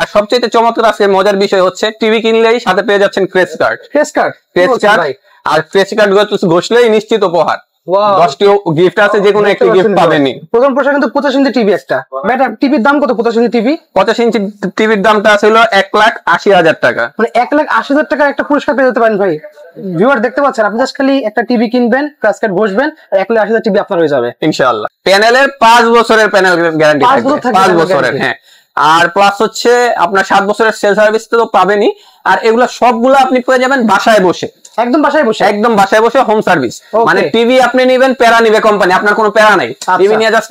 আর সবচেয়ে চমৎকার আজকে মজার বিষয় হচ্ছে টিভি কিনলেই সাথে পেয়ে যাচ্ছেন ক্রেস কার্ড। আর ক্রেস কার্ড ঘষলেই নিশ্চিত উপহার। 10টি গিফট আছে, যে কোনো একটি গিফট পাবেনই। প্রথম প্রশ্ন কিন্তু 85 ইঞ্চি টিভি একটা। ভাই টিভির দাম কত? 85 ইঞ্চি টিভি 85 ইঞ্চি টিভির দামটা ছিল 1,80,000 টাকা। মানে 1,80,000 টাকার একটা পুরস্কার পেয়ে যেতে পারেন ভাই। ভিউয়ার দেখতে পাচ্ছেন, আপনি জাস্ট খালি একটা টিভি কিনবেন, ক্র্যাশ কার্ড বসবেন, আর 1,80,000 টিভি আপনার হয়ে যাবে ইনশাআল্লাহ। প্যানেলের 5 বছরের প্যানেল গ্যারান্টি থাকবে, 5 বছরের। হ্যাঁ, আর প্লাস হচ্ছে আপনার 7 বছরের সেল সার্ভিস তো পাবেনই। আর এগুলা সবগুলো আপনি পেয়ে যাবেন বাসায় বসে, একদম বাসায় বসে হোম সার্ভিস। মানে টিভি আপনি নেবেন, প্যারা নিবে কোম্পানি, আপনার কোনো প্যারা নাই। টিভি নিয়ে জাস্ট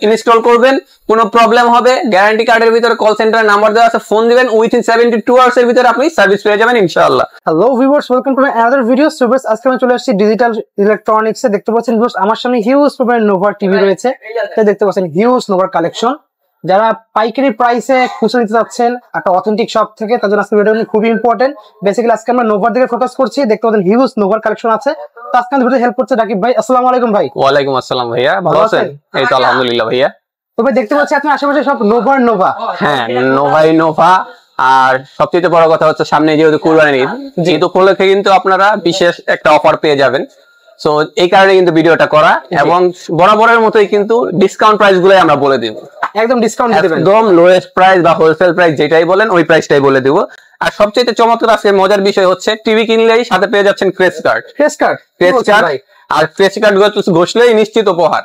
ইনস্টল করবেন, কোনো প্রবলেম হবে গ্যারান্টি কার্ডের ভিতরে কল সেন্টারের নাম্বার দেওয়া আছে, ফোন দিবেন, উইথিন 72 আওয়ার্স এর ভিতরে আপনি সার্ভিস পেয়ে যাবেন ইনশাআল্লাহ। Hello viewers, welcome to another video. So viewers, আজকে আমি চলে আসছি ডিজিটাল ইলেকট্রনিক্স এ। দেখতে পাচ্ছেন ভিউয়ার্স, আমার সামনে হিউজ পরিমাণে নোভা টিভি রয়েছে। দেখতে পাচ্ছেন হিউজ নোভার কালেকশন। যারা পাইকারি প্রাইসে খুচরা নিতে যাচ্ছেন একটা অথেন্টিক শপ থেকে, তার জন্য আজকে ভিডিও খুবই ইম্পর্টেন্ট। বেসিক্যালি আজকে আমরা নোভার দিকে ফোকাস করছি। দেখতে পাচ্ছেন হিউজ নোভার কালেকশন আছে। তো আজকে আমাদের ভিডিও হেল্প করছে রাকিব ভাই। আসসালামু আলাইকুম ভাই। ওয়ালাইকুম আসসালাম ভাইয়া, ভালো আছেন? এই তো আলহামদুলিল্লাহ ভাইয়া। তো ভাই দেখতে পাচ্ছি আপনি আশেপাশে সব নোভা। হ্যাঁ, নোভা। আর সবচেয়ে বড় কথা হচ্ছে সামনে যেহেতু কুরবানির ঈদ, যেহেতু উপলক্ষে কিন্তু আপনারা বিশেষ একটা অফার পেয়ে যাবেন। সো এই কারণে কিন্তু ভিডিওটা করা, এবং বরাবরের মতোই কিন্তু ডিসকাউন্ট প্রাইস গুলোই আমরা বলে দিব। একদম ডিসকাউন্ট দিবেন, একদম লোয়েস্ট প্রাইস বা হোলসেল প্রাইস যেটাই বলেন ওই প্রাইসটাই বলে দিব। আর সবচেয়ে চমৎকার আজকে মজার বিষয় হচ্ছে টিভি কিনলেই সাথে পেয়ে যাচ্ছেন ক্রেস কার্ড। আর ক্রেস কার্ড ঘষলেই নিশ্চিত উপহার।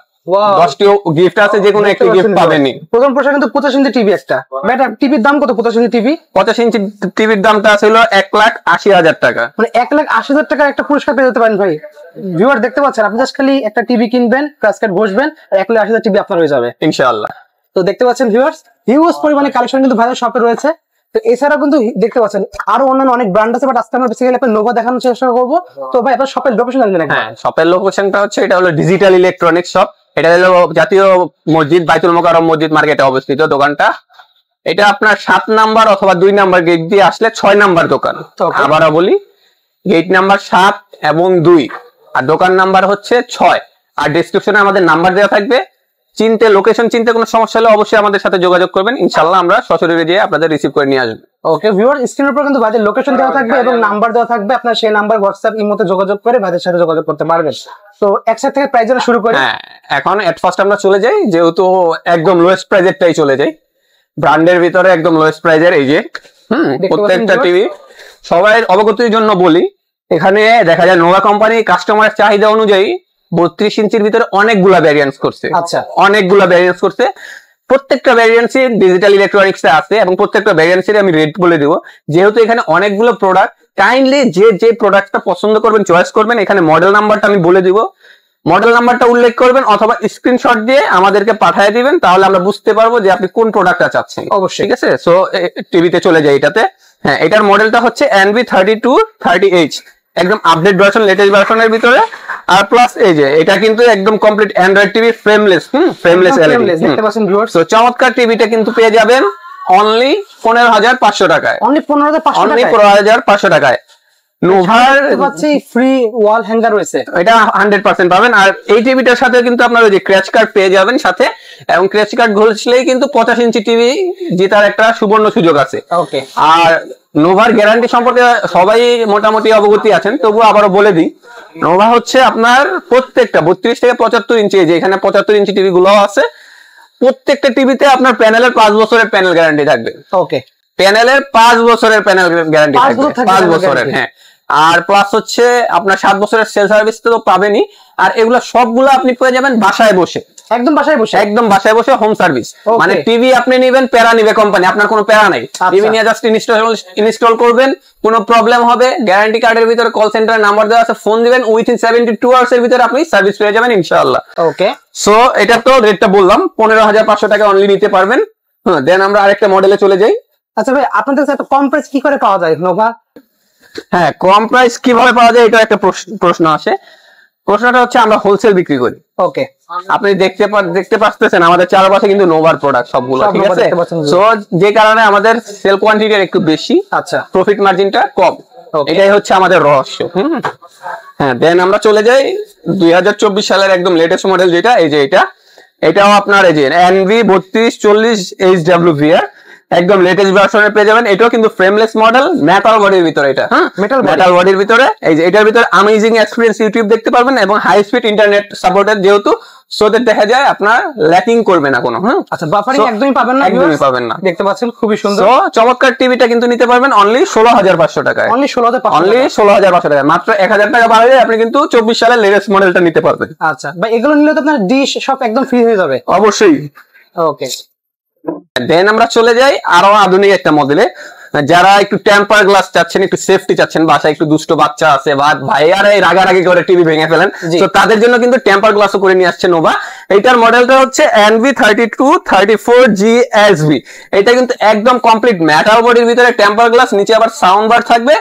10টি গিফট আছে, যে কোনো একটি গিফট পাবেনই। প্রথম প্রশ্ন কিন্তু 85 ইঞ্চি টিভি একটা। ভাই টিভির দাম কত? 85 ইঞ্চি টিভি 85 ইঞ্চি টিভির দামটা ছিল 1,80,000 টাকা। মানে 1,80,000 টাকার একটা পুরস্কার পেয়ে যেতে পারেন ভাই। ভিউয়ার দেখতে পাচ্ছেন, আপনি জাস্ট খালি একটা টিভি কিনবেন, ক্র্যাশ কার্ড বসবেন, আর 1,80,000 টিভি আপনার হয়ে যাবে ইনশাআল্লাহ। তো দেখতে পাচ্ছেন ভিউয়ার্স, হিউজ পরিমাণে কালেকশন কিন্তু ভাইয়ের শপে রয়েছে। তো এছাড়া কিন্তু দেখতে পাচ্ছেন আরো অন্যান্য অনেক ব্র্যান্ড আছে, বাট আজকে আমরা বেসিক্যালি আপনাদের নোভা দেখানোর চেষ্টা করব। তো ভাই আপনার শপের লোকেশন জানেন নাকি? হ্যাঁ, শপের লোকেশনটা হচ্ছে, এটা হলো ডিজিটাল ইলেকট্রনিক্স শপ। এটা হলো জাতীয় মসজিদ, বাইতুল মোকাররম মসজিদ মার্কেটে অবস্থিত দোকানটা। এটা আপনার 7 নাম্বার অথবা 2 নাম্বার গেট দিয়ে আসলে 6 নাম্বার দোকান। আবারও বলি, গেট নাম্বার 7 এবং 2, আর দোকান নাম্বার হচ্ছে 6। আর ডেসক্রিপশনে আমাদের নাম্বার দেওয়া থাকবে। লোকেশন চিনতে কোনো সমস্যা হলে অবশ্যই আমাদের সাথে যোগাযোগ করবেন, ইনশাআল্লাহ আমরা সশরীরে গিয়ে আপনাদের রিসিভ করে নিয়ে আসবো। ওকে ভিউয়ার, স্ক্রিনের উপর কিন্তু ভাইদের লোকেশন দেওয়া থাকবে এবং নাম্বার দেওয়া থাকবে। আপনারা সেই নাম্বার হোয়াটসঅ্যাপ ইমোতে যোগাযোগ করে ভাইদের সাথে যোগাযোগ করতে পারবেন। তো একসাথে থেকে প্রাইস জানা শুরু করি। হ্যাঁ, এখন এট ফার্স্ট আমরা চলে যাই, যেহেতু একদম লোয়েস্ট প্রাইজেরটাই চলে যাই। ব্র্যান্ডের ভিতরে একদম লোয়েস্ট প্রাইজের এই যে প্রত্যেকটা টিভি সবাই অবগতির জন্য বলি, এখানে দেখা যায় নোভা কোম্পানি কাস্টমারের চাহিদা অনুযায়ী 32 ইঞ্চির ভিতরে অনেকগুলা ভ্যারিয়েন্টস করছে। আচ্ছা, অনেকগুলা ভ্যারিয়েন্টস করছে। প্রত্যেকটা ভ্যারিয়েন্টসই ডিজিটাল ইলেকট্রনিক্স এ আছে, এবং প্রত্যেকটা ভ্যারিয়েন্টসের আমি রেট বলে দিব। যেহেতু এখানে অনেকগুলো প্রোডাক্ট, কাইন্ডলি যে প্রোডাক্টটা পছন্দ করবেন, চয়েস করবেন, এখানে মডেল নাম্বারটা আমি বলে দিব। মডেল নাম্বারটা উল্লেখ করবেন অথবা স্ক্রিনশট দিয়ে আমাদেরকে পাঠিয়ে দিবেন, তাহলে আমরা বুঝতে পারবো যে আপনি কোন প্রোডাক্টটা চাচ্ছেন। অবশ্যই, ঠিক আছে। সো টিভিতে চলে যায় এটাতে। হ্যাঁ, এটার মডেলটা হচ্ছে NV3230H, একদম আপডেট ভার্সন, লেটেস্ট ভার্সনের ভিতরে। আর প্লাস এই যে এটা কিন্তু একদম কমপ্লিট অ্যান্ড্রয়েড টিভি, ফ্রেমলেস দেখতে পাচ্ছেন ভিউয়ার্স। তো চমৎকার টিভিটা কিন্তু পেয়ে যাবেন অনলি 15,500 টাকায়। অনলি 15,500 টাকায়। নোভার পাচ্ছি ফ্রি ওয়াল হ্যাঙ্গার রয়েছে, এটা 100% পাবেন। আর এই টিভিটার সাথে কিন্তু আপনারা ওই যে ক্র্যাচ কার্ড পেয়ে যাবেন সাথে, এবং ক্র্যাচ কার্ড ঘষলেই কিন্তু 85 ইঞ্চি টিভি জেতার একটা সুবর্ণ সুযোগ আছে। ওকে। আর নোভার গ্যারান্টি সম্পর্কে সবাই মোটামুটি অবগতি আছেন, তবুও আবারও বলে দিই। নোভা হচ্ছে আপনার প্রত্যেকটা 32 থেকে 75 ইঞ্চি, যে এখানে 75 ইঞ্চি টিভি গুলো আছে, প্রত্যেকটা টিভিতে আপনার প্যানেলের 5 বছরের প্যানেল গ্যারান্টি থাকবে। ওকে, প্যানেলের 5 বছরের প্যানেল গ্যারান্টি থাকবে, 5 বছরের। হ্যাঁ, আর প্লাস হচ্ছে আপনার 7 বছরের সেল সার্ভিস তো পাবেনই। আর এগুলা সবগুলো আপনি পেয়ে যাবেন বাসায় বসে, একদম বাসায় বসে হোম সার্ভিস। মানে টিভি আপনি নেবেন, প্যারা নিবে কোম্পানি, আপনার কোনো প্যারা নাই। টিভি নিয়ে জাস্ট ইনস্টল করবেন, কোনো প্রবলেম হবে গ্যারান্টি কার্ডের ভিতরে কল সেন্টারের নাম্বার দেওয়া আছে, ফোন দিবেন, উইথিন 72 আওয়ার্স এর ভিতরে আপনি সার্ভিস পেয়ে যাবেন ইনশাআল্লাহ। ওকে। সো এটা তো রেটটা বললাম, 15,500 টাকা অনলি নিতে পারবেন। হ্যাঁ, দেন আমরা আরেকটা মডেলে চলে যাই। আচ্ছা ভাই, আপনাদের কাছে এত কম প্রাইস কি করে পাওয়া যায় নোভা? হ্যাঁ, কম প্রাইস কিভাবে পাওয়া যায়, এটা একটা প্রশ্ন আসে। প্রশ্নটা হচ্ছে আমরা হোলসেল বিক্রি করি। ওকে। আপনি দেখতে পাচ্ছেন আমাদের চারপাশে কিন্তু নোভার প্রোডাক্ট সবগুলো, ঠিক আছে। সো যে কারণে আমাদের সেল কোয়ান্টিটি একটু বেশি, আচ্ছা, প্রফিট মার্জিনটা কম। এটাই হচ্ছে আমাদের রহস্য। হ্যাঁ, দেন আমরা চলে যাই 2024 সালের একদম লেটেস্ট মডেল, যেটা এই যে এটাও আপনার এই যে NV3240HWVR। একদম লেটেস্ট ভার্সনে পেয়ে যাবেন। এটাও কিন্তু ফ্রেমলেস মডেল, মেটাল বডির ভিতরে এটা, হ্যাঁ মেটাল বডির ভিতরে। এই যে এটার ভিতরে অ্যামেজিং এক্সপেরিয়েন্স ইউটিউব দেখতে পারবেন এবং হাই স্পিড ইন্টারনেট সাপোর্টেড, যেহেতু সোদের দেখা যায় আপনার ল্যাকিং করবে না কোনো। হ্যাঁ আচ্ছা, বাফারিং একদমই পাবেন না, একদমই পাবেন না। দেখতে পাচ্ছেন খুবই সুন্দর। তো চমৎকার টিভিটা কিন্তু নিতে পারবেন অনলি 16,500 টাকায়। অনলি 16,500 টাকায়, মাত্র 1000 টাকা বাড়ালে আপনি কিন্তু 24 সালের লেটেস্ট মডেলটা নিতে পারবেন। আচ্ছা ভাই, এগুলো নিলে তো আপনার ডিশ সব একদম ফ্রি হয়ে যাবে। অবশ্যই। ওকে, দেন আমরা চলে যাই আরো আধুনিক একটা মডেলে। যারা একটু টেম্পার গ্লাস চাচ্ছেন, একটু সেফটি চাচ্ছেন, বাসায় একটু দুষ্ট বাচ্চা আছে বা ভাইয়ারা রাগারাগি করে টিভি ভেঙে ফেলেন, তো তাদের জন্য কিন্তু টেম্পার গ্লাসও করে নিয়ে আসছে নোভা। এইটার মডেলটা হচ্ছে NV3234GSB। এটা কিন্তু একদম কমপ্লিট মেটাল বডির ভিতরে টেম্পার গ্লাস, নিচে আবার সাউন্ড বার থাকবে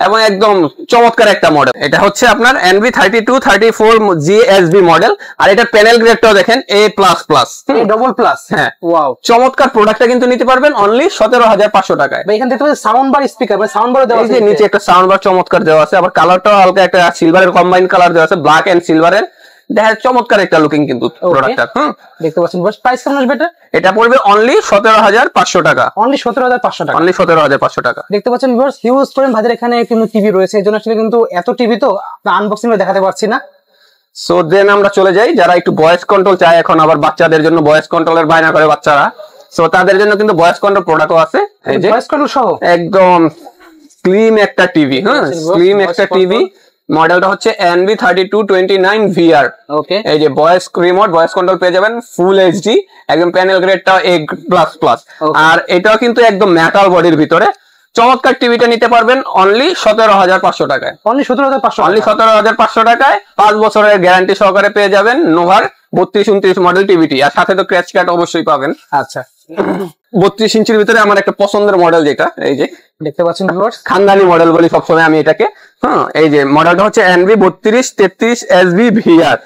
এবং একদম চমৎকার একটা মডেল। এটা হচ্ছে আপনার NV3234GSB মডেল। আর এটা প্যানেল গ্রেডটাও দেখেন A++, ডবল প্লাস। হ্যাঁ, ওয়াও, চমৎকার প্রোডাক্টটা কিন্তু নিতে পারবেন অনলি 17,500 টাকায়। এখান থেকে sound bar, speaker, sound bar দেওয়া আছে, নিচে একটা সাউন্ড বার চমৎকার দেওয়া আছে, আবার কালারটাও হালকা একটা সিলভারের কম্বাইন কালার দেওয়া আছে, ব্ল্যাক এন্ড সিলভারের। দেখা চমৎকার একটা লুকিং কিন্তু প্রোডাক্টটা। দেখতে পাচ্ছেন। প্রাইস কেমন আসবে এটা? এটা পড়বে অনলি 17,500 টাকা। অনলি 17,500 টাকা। অনলি 17,500 টাকা। দেখতে পাচ্ছেন ভিউয়ার্স, হিউজ পরিমাণ ভাইদের এখানে কিন্তু টিভি রয়েছে, এজন্য আসলে কিন্তু এত টিভি তো আনবক্সিং এ দেখাতে পারছি না। সো দেন আমরা চলে যাই, যারা একটু ভয়েস কন্ট্রোল চায়, এখন আবার বাচ্চাদের জন্য ভয়েস কন্ট্রোলের বায়না করে বাচ্চারা, সো তাদের জন্য কিন্তু ভয়েস কন্ট্রোল প্রোডাক্টও আছে। এই যে ভয়েস কন্ট্রোল সহ একদম স্লিম একটা টিভি। হ্যাঁ, স্লিম একটা টিভি। মডেলটা হচ্ছে NV3229VR। ওকে, এই যে ভয়েস রিমোট, ভয়েস কন্ট্রোল পেয়ে যাবেন ফুল এইচডি, একদম প্যানেল গ্রেডটা A++। আর এটাও কিন্তু একদম মেটাল বডির ভিতরে। চমৎকার টিভিটা নিতে পারবেন অনলি 17,500 টাকায়। অনলি 17,500, অনলি 17,500 টাকায় 5 বছরের গ্যারান্টি সহকারে পেয়ে যাবেন নোভার 32-29 মডেল টিভিটি। আর সাথে তো ক্র্যাচ কার্ড অবশ্যই পাবেন। আচ্ছা, 32 ইঞ্চির ভিতরে আমার একটা পছন্দের মডেল, যেটা এই যে দেখতে পাচ্ছেন ভিউয়ার্স, খানদানি মডেল বলি সবসময় আমি এটাকে। হ্যাঁ, এই যে মডেলটা হচ্ছে NV3233SB-VR,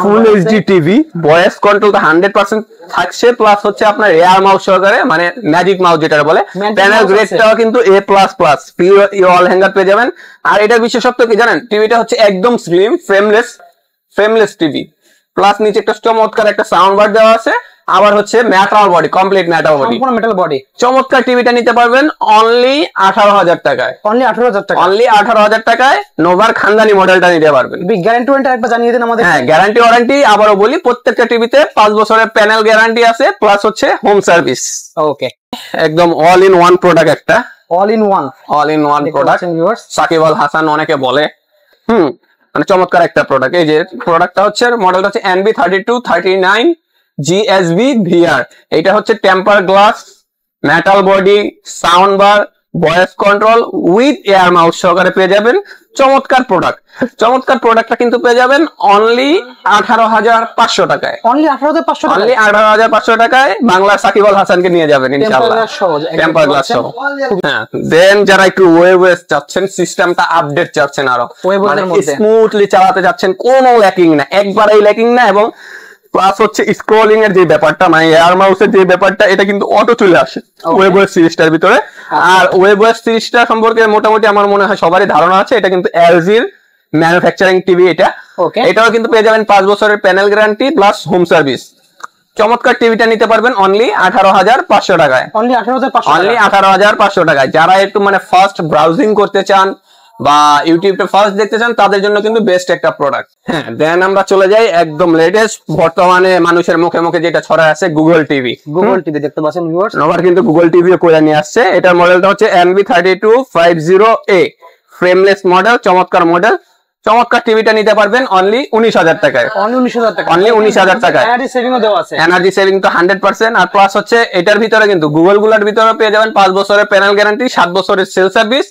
full HD TV. Voice control তো 100% থাকছে, প্লাস হচ্ছে আপনার এয়ার মাউস সহকারে, মানে ম্যাজিক মাউস যেটা বলে। প্যানেল গ্রেডটাও কিন্তু A++, অল হ্যাঙ্গার পেয়ে যাবেন। আর এটার বিশেষত্ব কি জানেন? টিভিটা হচ্ছে একদম স্লিম, ফ্রেমলেস টিভি, প্লাস নিচে একটা চমৎকার একটা সাউন্ড বার দেওয়া আছে। আবার হচ্ছে metal body, complete metal body, সম্পূর্ণ মেটাল বডি। চমৎকার টিভিটা নিতে পারবেন অনলি 18,000 টাকায়। অনলি 18,000 টাকা। অনলি 18,000 টাকায় নোভার খানদানি মডেলটা নিতে পারবেন। গ্যারান্টি ওয়ারেন্টি একবার জানিয়ে দিন আমাদের। হ্যাঁ, গ্যারান্টি ওয়ারেন্টি আবারও বলি, প্রত্যেকটা টিভিতে 5 বছরের প্যানেল গ্যারান্টি আছে, প্লাস হচ্ছে হোম সার্ভিস। ওকে, একদম অল ইন ওয়ান প্রোডাক্ট, একটা all in one product. Sakib Al Hasan অনেকে বলে। মানে চমৎকার একটা প্রোডাক্ট। এই যে প্রোডাক্টটা হচ্ছে, মডেলটা হচ্ছে NV3239GSB-VR। এটা হচ্ছে temper glass, metal body, sound bar, voice control with air mouse সহকারে পেয়ে যাবেন। চমৎকার প্রোডাক্টটা কিন্তু পেয়ে যাবেন অনলি 18,500 টাকায়। অনলি 18,500 টাকা। অনলি 18,500 টাকায় বাংলার সাকিব আল হাসানকে নিয়ে যাবেন ইনশাআল্লাহ, টেম্পার গ্লাস সহ। হ্যাঁ, দেন যারা একটু ওয়েবওয়েস চাচ্ছেন, সিস্টেমটা আপডেট চাচ্ছেন, আরো মানে স্মুথলি চালাতে যাচ্ছেন, কোনো ল্যাকিং না, একবারেই ল্যাকিং না। এবং প্লাস হচ্ছে স্ক্রলিং এর যে ব্যাপারটা, মানে এয়ার মাউসের যে ব্যাপারটা, এটা কিন্তু অটো চলে আসে ওয়েবওয়েস সিরিজটার ভিতরে। আর ওয়েবওয়েস সিরিজটা সম্পর্কে মোটামুটি আমার মনে হয় সবারই ধারণা আছে। এটা কিন্তু এলজির ম্যানুফ্যাকচারিং টিভি এটা। এটাও কিন্তু পেয়ে যাবেন 5 বছরের panel guarantee plus home service. চমৎকার টিভিটা নিতে পারবেন অনলি 18,500 টাকায়। অনলি 18,500, অনলি 18,500 টাকায়। যারা একটু মানে ফার্স্ট ব্রাউজিং করতে চান বা ইউটিউবটা ফার্স্ট দেখতে চান, তাদের জন্য কিন্তু বেস্ট একটা প্রোডাক্ট। হ্যাঁ, দেন আমরা চলে যাই একদম লেটেস্ট, বর্তমানে মানুষের মুখে মুখে যেটা ছড়ায় আছে, গুগল টিভি। দেখতে পাচ্ছেন ভিউয়ার্স, নোভার কিন্তু গুগল টিভিও করে নিয়ে আসছে। এটার মডেলটা হচ্ছে NV3250A, ফ্রেমলেস মডেল, চমৎকার মডেল। চমৎকার টিভিটা নিতে পারবেন অনলি 19,000 টাকায়। অনলি 19,000 টাকা। অনলি 19,000 টাকায়। এনার্জি সেভিংও দেওয়া আছে। এনার্জি সেভিং তো 100%। আর প্লাস হচ্ছে এটার ভিতরে কিন্তু গুগল গুলার ভিতরে পেয়ে যাবেন 5 বছরের প্যানেল গ্যারান্টি, 7 বছরের সেল সার্ভিস,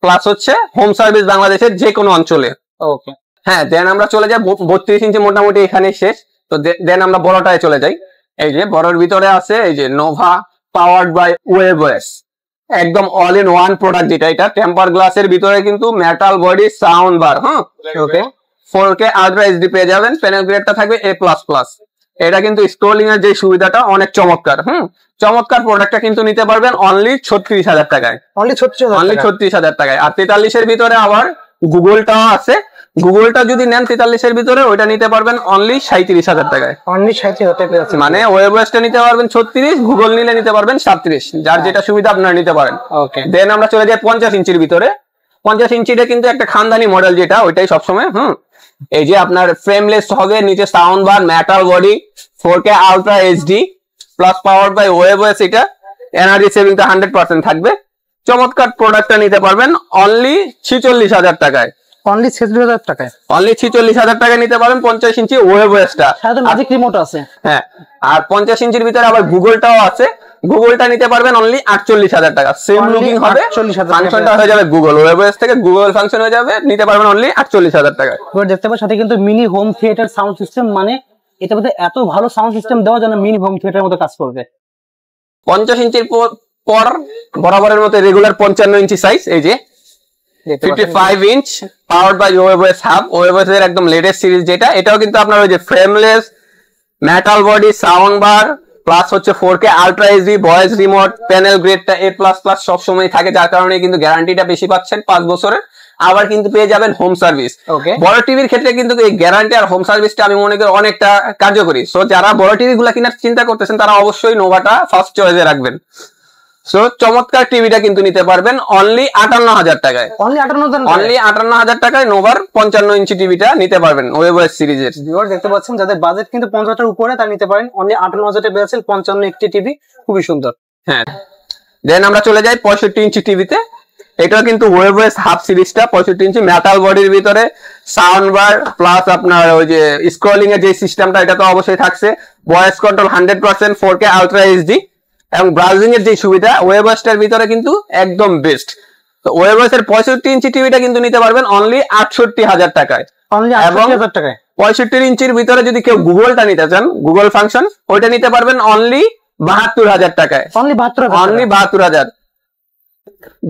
প্লাস হচ্ছে হোম সার্ভিস বাংলাদেশের যে কোনো অঞ্চলে। ওকে, হ্যাঁ, দেন আমরা চলে যাই 32 ইঞ্চি, মোটামুটি এখানে শেষ। তো দেন আমরা বড়টায় চলে যাই। এই যে বড়র ভিতরে আছে এই যে নোভা পাওয়ার্ড বাই ওয়েবওয়েস, একদম অল ইন ওয়ান প্রোডাক্ট যেটা। এটা টেম্পার গ্লাসের ভিতরে কিন্তু মেটাল বডি, সাউন্ড বার। হ্যাঁ, ওকে, 4K আলট্রা এইচডি পেয়ে যাবেন। প্যানেল গ্রেডটা থাকবে A++। এটা কিন্তু স্ক্রলিং এর যে সুবিধাটা অনেক চমৎকার। চমৎকার প্রোডাক্টটা কিন্তু নিতে পারবেন অনলি 36,000 টাকায়। অনলি 36,000 টাকায়। আর 43 এর ভিতরে আবার গুগলটাও আছে, গুগলটা যদি নেন 43 এর ভিতরে ওইটা নিতে পারবেন অনলি 37,000 টাকায়। অনলি 37,000 টাকা আছে, মানে ওয়েবওয়েসটা নিতে পারবেন 36, গুগল নিলে নিতে পারবেন 37, যার যেটা সুবিধা আপনারা নিতে পারেন। ওকে, দেন আমরা চলে যাই 50 ইঞ্চির ভিতরে। 50 ইঞ্চিটা কিন্তু একটা খানদানি মডেল, যেটা ওইটাই সবসময় এই যে আপনার ফ্রেমলেস হবে, নিচে sound bar, metal body, 4K ultra HD plus power by webOS, এটা এনার্জি সেভিং টা 100% থাকবে। চমৎকার প্রোডাক্টটা নিতে পারবেন অনলি 46,000 টাকায়। অনলি 46,000 টাকায়, অনলি 46,000 টাকায় নিতে পারবেন 50 ইঞ্চি ওয়েবওয়েসটা। সাথে ম্যাজিক রিমোট আছে। হ্যাঁ, আর 50 ইঞ্চির ভিতরে আবার গুগলটাও আছে। গুগলটা নিতে পারবেন অনলি 48,000 টাকা। সেম লুকিং হবে, ফাংশনটা হয়ে যাবে গুগল ওয়েবওয়েস থেকে গুগল ফাংশন হয়ে যাবে, নিতে পারবেন অনলি 48,000 টাকায়। এবার দেখতে পাচ্ছেন সাথে কিন্তু mini home theatre sound system, মানে এটার মধ্যে এত ভালো সাউন্ড সিস্টেম দেওয়া যেন মিনি হোম থিয়েটারের মতো কাজ করবে। 50 ইঞ্চির পর বরাবরের মতো রেগুলার 55 ইঞ্চি সাইজ, এই যে 55 ইঞ্চ পাওয়ার্ড বাই ওয়েবওয়েস হাব। ওয়েবওয়েস এর একদম লেটেস্ট সিরিজ যেটা, এটাও কিন্তু আপনার ওই যে frameless, metal body, sound bar plus হচ্ছে 4K ultra HD, voice remote, panel গ্রেডটা A++ সব সময় থাকে, যার কারণে কিন্তু গ্যারান্টিটা বেশি পাচ্ছেন 5 বছরের। আবার কিন্তু পেয়ে যাবেন হোম সার্ভিস। বড় টিভির ক্ষেত্রে কিন্তু এই গ্যারান্টি আর হোম সার্ভিসটা আমি মনে করি অনেকটা কার্যকরী। সো যারা বড় টিভি গুলা কেনার চিন্তা করতেছেন তারা অবশ্যই নোভাটা ফার্স্ট চয়েসে রাখবেন। সো চমৎকার টিভিটা কিন্তু নিতে পারবেন অনলি 58,000 টাকায়। অনলি 58,000 টাকায় নোভার 55 ইঞ্চি টিভিটা নিতে পারবেন ওয়েবওয়েস সিরিজের। ভিউয়ার দেখতে পাচ্ছেন যাদের বাজেট কিন্তু 50,000 উপরে তারা নিতে পারেন। অনলি 58,000 টাকা পেয়েছেন 55 একটি টিভি, খুবই সুন্দর। হ্যাঁ, দেন আমরা চলে যাই 65 ইঞ্চি টিভিতে। এটা কিন্তু ওয়েবওয়েস হাফ সিরিজটা 65 ইঞ্চি মেটাল বডির ভিতরে, সাউন্ড বার প্লাস আপনার ওই যে স্ক্রলিং এর যে সিস্টেমটা এটা তো অবশ্যই থাকছে, voice control 100%, 4K ultra HD এবং ব্রাউজিং এর যে সুবিধা ওয়েবওয়েসটার ভিতরে কিন্তু একদম বেস্ট। তো ওয়েবওয়েস এর 65 ইঞ্চি টিভিটা কিন্তু নিতে পারবেন অনলি 68,000 টাকায়। অনলি 68,000 টাকায়। 65 ইঞ্চির ভিতরে যদি কেউ গুগলটা নিতে চান, গুগল ফাংশন, ওইটা নিতে পারবেন অনলি 72,000 টাকায়। অনলি 72,000।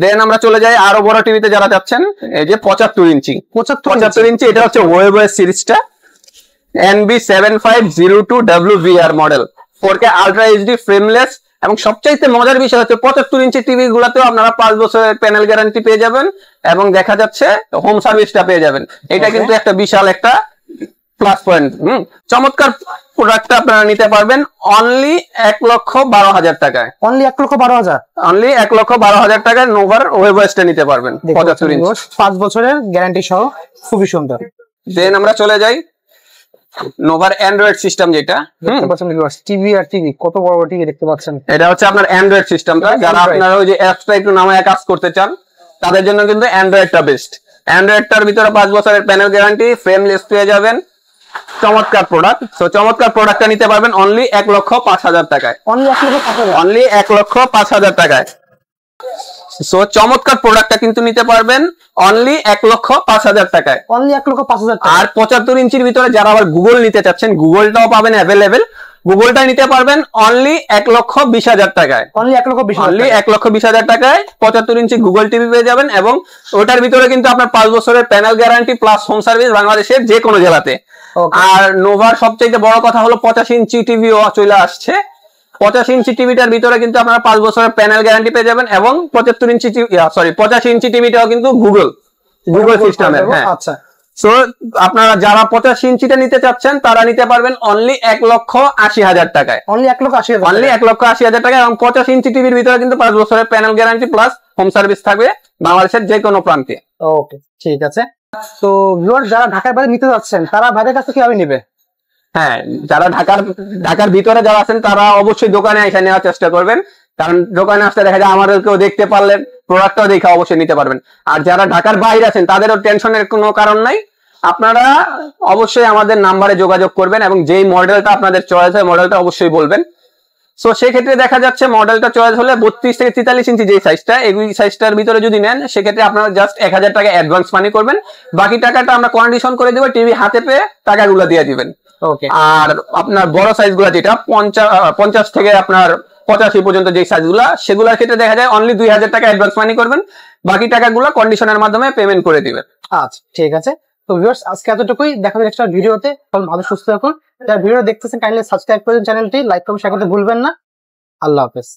দেন আমরা চলে যাই আরো বড় টিভিতে যারা যাচ্ছেন, এই যে 75 ইঞ্চি। 75 ইঞ্চি এটা হচ্ছে ওয়েবওয়েস সিরিজটা, NB7502WVR model, 4K ultra HD frameless এবং সবচাইতে মজার বিষয় হচ্ছে 75 ইঞ্চি টিভি গুলাতেও আপনারা 5 বছরের প্যানেল গ্যারান্টি পেয়ে যাবেন এবং দেখা যাচ্ছে হোম সার্ভিসটা পেয়ে যাবেন। এটা কিন্তু একটা বিশাল একটা প্লাস পয়েন্ট। চমৎকার প্রোডাক্টটা আপনারা নিতে পারবেন অনলি 1,12,000 টাকায়। অনলি 1,12,000। অনলি 1,12,000 টাকায় নোভার ওয়েবওয়েসটা নিতে পারবেন 75 ইঞ্চি, 5 বছরের গ্যারান্টি সহ, খুবই সুন্দর। দেন আমরা চলে যাই নোভার অ্যান্ড্রয়েড সিস্টেম, যেটা টিভি আর টিভি, কত বড় বড় টিভি দেখতে পাচ্ছেন। এটা হচ্ছে আপনার অ্যান্ড্রয়েড সিস্টেমটা, যারা আপনারা ওই যে অ্যাপসটা একটু নামায় কাজ করতে চান তাদের জন্য কিন্তু অ্যান্ড্রয়েডটা বেস্ট। অ্যান্ড্রয়েডটার ভিতরে 5 বছরের প্যানেল গ্যারান্টি, ফ্রেমলেস পেয়ে যাবেন, চমৎকার প্রোডাক্ট। সো চমৎকার প্রোডাক্টটা নিতে পারবেন অনলি 1,05,000 টাকায়। অনলি 1,05,000 টাকায়। সো চমৎকার প্রোডাক্টটা কিন্তু নিতে পারবেন অনলি 1,05,000 টাকায়। অনলি 1,05,000 টাকা। আর 75 ইঞ্চির ভিতরে যারা আবার গুগল নিতে চাচ্ছেন, গুগলটাও পাবেন অ্যাভেলেবেল। গুগলটা নিতে পারবেন অনলি 1,20,000 টাকায়। অনলি 1,20,000। অনলি 1,20,000 টাকায় 75 ইঞ্চি গুগল টিভি পেয়ে যাবেন এবং ওটার ভিতরে কিন্তু আপনার 5 বছরের panel guarantee plus home service বাংলাদেশের যে কোনো জেলাতে। আর নোভার সবচেয়ে বড় কথা হলো 85 ইঞ্চি টিভিও চলে আসছে। 85 ইঞ্চি টিভিটার ভিতরে কিন্তু আপনারা 5 বছরের প্যানেল গ্যারান্টি পেয়ে যাবেন এবং 85 ইঞ্চি টিভিটাও কিন্তু গুগল সিস্টেমের। হ্যাঁ, আচ্ছা। সো আপনারা যারা 85 ইঞ্চিটা নিতে চাচ্ছেন তারা নিতে পারবেন অনলি 1,80,000 টাকায়। অনলি 1,80,000। অনলি 1,80,000 টাকায় এবং 85 ইঞ্চি টিভির ভিতরে কিন্তু 5 বছরের panel guarantee plus home service থাকবে বাংলাদেশের যে কোনো প্রান্তে। ওকে, ঠিক আছে। তো ভিউয়ার যারা ঢাকার বাইরে নিতে যাচ্ছেন তারা ভাইদের কাছে কিভাবে নেবে? হ্যাঁ, যারা ঢাকার ভিতরে যারা আছেন তারা অবশ্যই দোকানে এসে নেওয়ার চেষ্টা করবেন, কারণ দোকানে আসতে দেখা যায় আমাদেরকেও দেখতে পারলেন, প্রোডাক্টটাও দেখে অবশ্যই নিতে পারবেন। আর যারা ঢাকার বাইরে আছেন তাদেরও টেনশনের কোনো কারণ নাই, আপনারা অবশ্যই আমাদের নাম্বারে যোগাযোগ করবেন এবং যেই মডেলটা আপনাদের চয়েস হয় মডেলটা অবশ্যই বলবেন। সো সেক্ষেত্রে দেখা যাচ্ছে মডেলটা চয়েস হলে 32 থেকে 43 ইঞ্চি যে সাইজটা, এই সাইজটার ভিতরে যদি নেন সেক্ষেত্রে আপনারা জাস্ট 1,000 টাকা অ্যাডভান্স মানি করবেন, বাকি টাকাটা আমরা কন্ডিশন করে দেবো, টিভি হাতে পেয়ে টাকাগুলো দিয়ে দিবেন। আর আপনার বড় সাইজ গুলা যেটা 50 থেকে আপনার 85 পর্যন্ত যে সাইজগুলা, সেগুলোর ক্ষেত্রে দেখা যায় অনলি 2,000 টাকা অ্যাডভান্স মানি করবেন, বাকি টাকাগুলো কন্ডিশনের মাধ্যমে পেমেন্ট করে দিবেন। আচ্ছা, ঠিক আছে। তো ভিউয়ার্স আজকে এতটুকুই, দেখা হবে নেক্সট ভিডিওতে। তখন ভালো সুস্থ থাকুন। যারা ভিডিও দেখতেছেন কাইন্ডলি সাবস্ক্রাইব করুন চ্যানেলটি, লাইক কমেন্ট শেয়ার করতে ভুলবেন না। আল্লাহ হাফেজ।